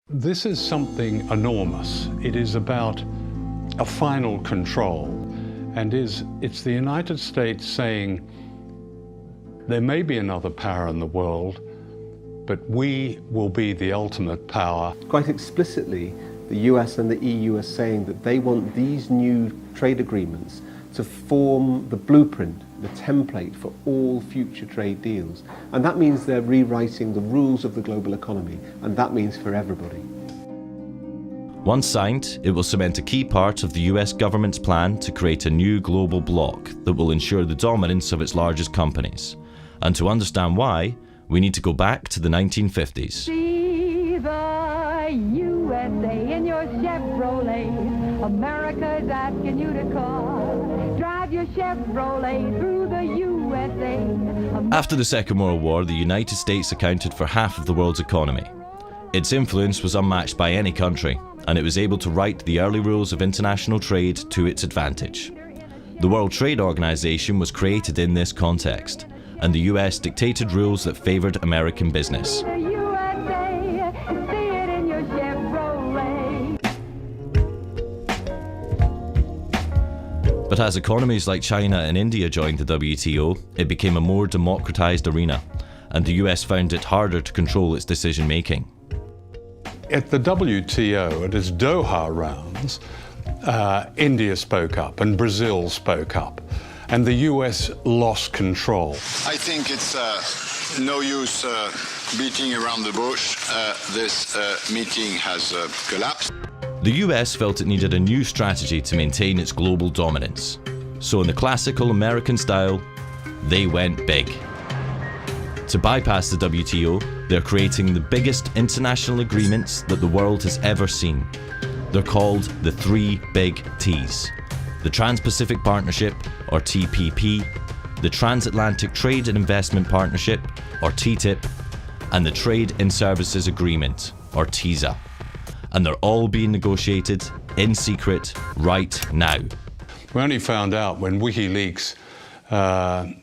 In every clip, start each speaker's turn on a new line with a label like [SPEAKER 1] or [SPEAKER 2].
[SPEAKER 1] This is something enormous. It is about a final control, and it's the United States saying there may be another power in the world, but we will be the ultimate power.
[SPEAKER 2] Quite explicitly, the US and the EU are saying that they want these new trade agreements to form the blueprint, the template for all future trade deals. And that means they're rewriting the rules of the global economy, and that means for everybody.
[SPEAKER 3] Once signed, it will cement a key part of the US government's plan to create a new global bloc that will ensure the dominance of its largest companies. And to understand why, we need to go back to the 1950s.
[SPEAKER 4] See the USA in your Chevrolet. America's asking you to call. Drive your Chevrolet through the USA.
[SPEAKER 3] After the Second World War, the United States accounted for half of the world's economy. Its influence was unmatched by any country, and it was able to write the early rules of international trade to its advantage. The World Trade Organization was created in this context, and the US dictated rules that favored American business. But as economies like China and India joined the WTO, it became a more democratized arena, and the US found it harder to control its decision-making.
[SPEAKER 1] At the WTO, at its Doha rounds, India spoke up and Brazil spoke up, and the US lost control.
[SPEAKER 5] I think it's no use beating around the bush. This meeting has collapsed.
[SPEAKER 3] The US felt it needed a new strategy to maintain its global dominance. So in the classical American style, they went big. To bypass the WTO, they're creating the biggest international agreements that the world has ever seen. They're called the three big T's: the Trans-Pacific Partnership, or TPP, the Transatlantic Trade and Investment Partnership, or TTIP, and the Trade in Services Agreement, or TISA. And they're all being negotiated in secret right now.
[SPEAKER 1] We only found out when WikiLeaks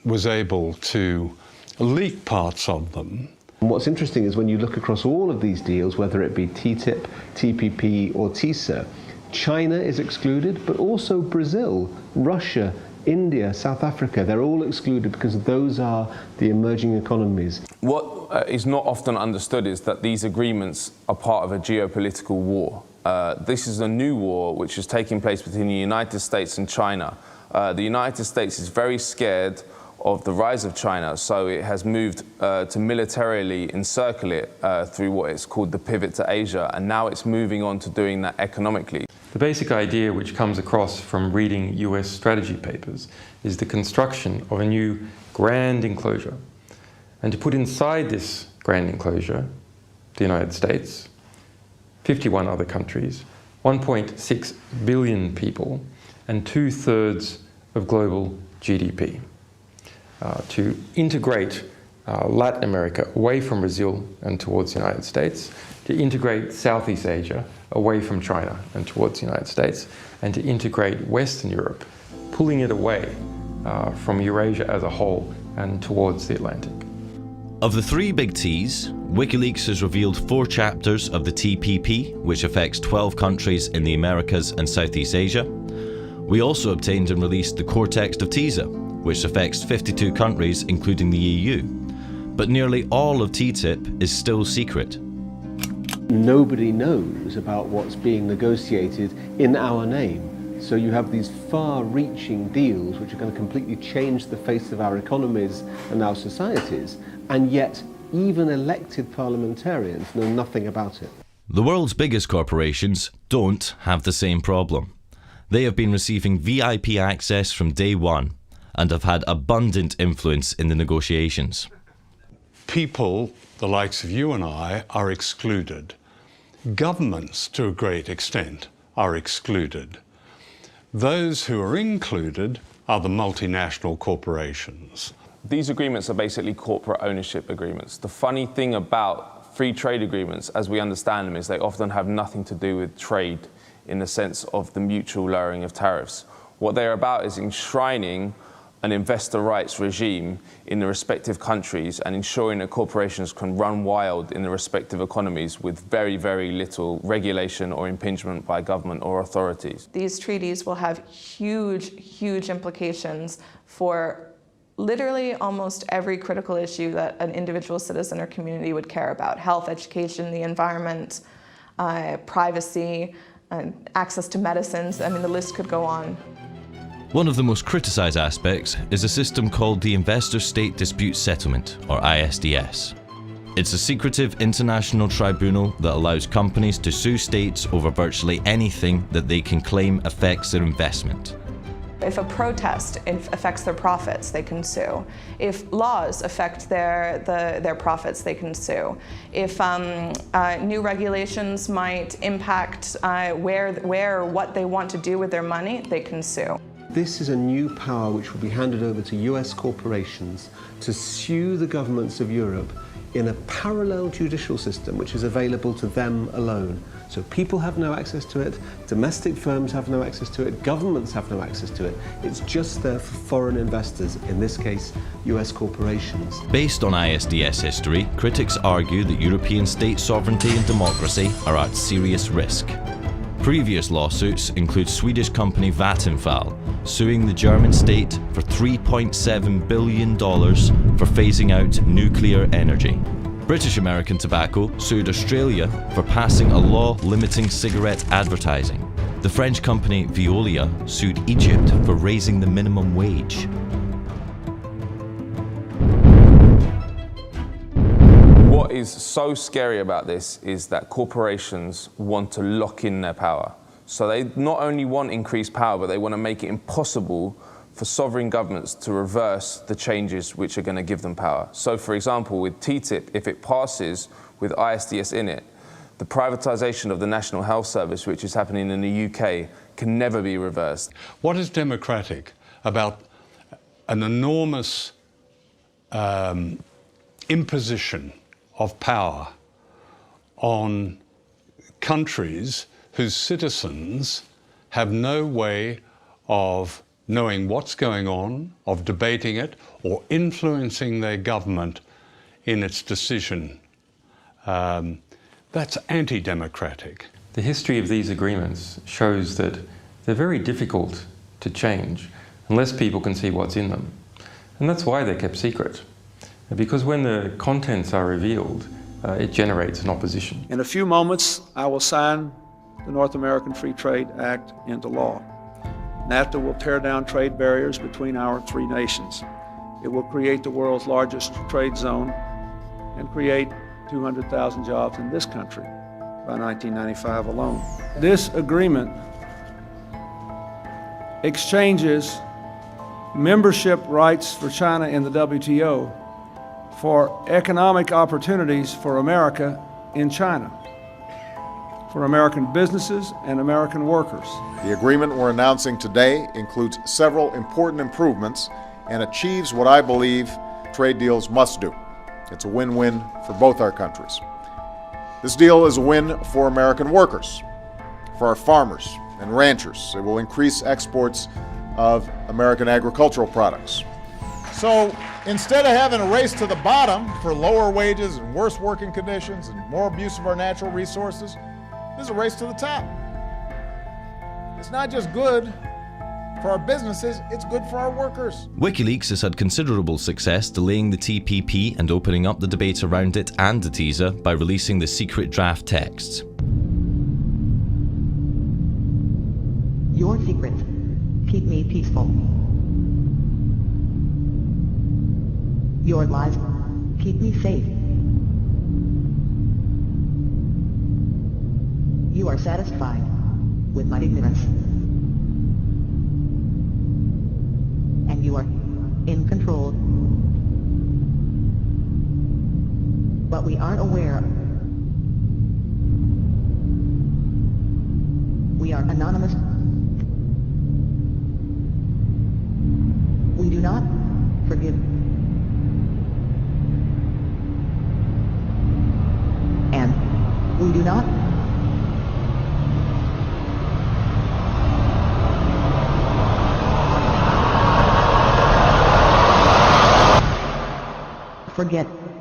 [SPEAKER 1] was able to leak parts of them.
[SPEAKER 2] And what's interesting is when you look across all of these deals, whether it be TTIP, TPP or TISA, China is excluded, but also Brazil, Russia, India, South Africa, they're all excluded because those are the emerging economies.
[SPEAKER 6] What is not often understood is that these agreements are part of a geopolitical war. This is a new war which is taking place between the United States and China. The United States is very scared of the rise of China, so it has moved to militarily encircle it through what is called the pivot to Asia, and now it's moving on to doing that economically.
[SPEAKER 7] The basic idea which comes across from reading US strategy papers is the construction of a new grand enclosure. And to put inside this grand enclosure, the United States, 51 other countries, 1.6 billion people, and 2/3 of global GDP. To integrate Latin America away from Brazil and towards the United States, to integrate Southeast Asia away from China and towards the United States, and to integrate Western Europe, pulling it away from Eurasia as a whole and towards the Atlantic.
[SPEAKER 3] Of the three big T's, WikiLeaks has revealed 4 chapters of the TPP, which affects 12 countries in the Americas and Southeast Asia. We also obtained and released the core text of TISA, which affects 52 countries, including the EU. But nearly all of TTIP is still secret.
[SPEAKER 2] Nobody knows about what's being negotiated in our name. So you have these far-reaching deals which are going to completely change the face of our economies and our societies, and yet even elected parliamentarians know nothing about it.
[SPEAKER 3] The world's biggest corporations don't have the same problem. They have been receiving VIP access from day one and have had abundant influence in the negotiations.
[SPEAKER 1] People, the likes of you and I, are excluded. Governments, to a great extent, are excluded. Those who are included are the multinational corporations.
[SPEAKER 6] These agreements are basically corporate ownership agreements. The funny thing about free trade agreements, as we understand them, is they often have nothing to do with trade in the sense of the mutual lowering of tariffs. What they're about is enshrining an investor rights regime in the respective countries and ensuring that corporations can run wild in the respective economies with very, very little regulation or impingement by government or authorities.
[SPEAKER 8] These treaties will have huge, huge implications for literally almost every critical issue that an individual citizen or community would care about: health, education, the environment, privacy, access to medicines. I mean, the list could go on.
[SPEAKER 3] One of the most criticised aspects is a system called the Investor State Dispute Settlement, or ISDS. It's a secretive international tribunal that allows companies to sue states over virtually anything that they can claim affects their investment.
[SPEAKER 8] If a protest affects their profits, they can sue. If laws affect their profits, they can sue. If new regulations might impact where or what they want to do with their money, they can sue.
[SPEAKER 2] This is a new power which will be handed over to US corporations to sue the governments of Europe in a parallel judicial system which is available to them alone. So people have no access to it, domestic firms have no access to it, governments have no access to it. It's just there for foreign investors, in this case, US corporations.
[SPEAKER 3] Based on ISDS history, critics argue that European state sovereignty and democracy are at serious risk. Previous lawsuits include Swedish company Vattenfall suing the German state for $3.7 billion for phasing out nuclear energy. British American Tobacco sued Australia for passing a law limiting cigarette advertising. The French company Veolia sued Egypt for raising the minimum wage.
[SPEAKER 6] What is so scary about this is that corporations want to lock in their power. So they not only want increased power, but they want to make it impossible for sovereign governments to reverse the changes which are going to give them power. So for example, with TTIP, if it passes with ISDS in it, the privatization of the National Health Service, which is happening in the UK, can never be reversed.
[SPEAKER 1] What is democratic about an enormous imposition of power on countries whose citizens have no way of knowing what's going on, of debating it, or influencing their government in its decision? That's anti-democratic.
[SPEAKER 7] The history of these agreements shows that they're very difficult to change unless people can see what's in them. And that's why they're kept secret. Because when the contents are revealed, it generates an opposition.
[SPEAKER 9] In a few moments, I will sign the North American Free Trade Act into law. NAFTA will tear down trade barriers between our three nations. It will create the world's largest trade zone and create 200,000 jobs in this country by 1995 alone. This agreement exchanges membership rights for China in the WTO for economic opportunities for America in China, for American businesses and American workers.
[SPEAKER 10] The agreement we're announcing today includes several important improvements and achieves what I believe trade deals must do. It's a win-win for both our countries. This deal is a win for American workers, for our farmers and ranchers. It will increase exports of American agricultural products.
[SPEAKER 11] So instead of having a race to the bottom for lower wages and worse working conditions and more abuse of our natural resources, this is a race to the top. It's not just good for our businesses, it's good for our workers.
[SPEAKER 3] WikiLeaks has had considerable success delaying the TPP and opening up the debate around it and the TISA by releasing the secret draft texts.
[SPEAKER 12] Your secrets keep me peaceful. Your lies keep me safe. You are satisfied with my ignorance. And you are in control. But we aren't aware. We are anonymous. We do not forgive. And we do not Forget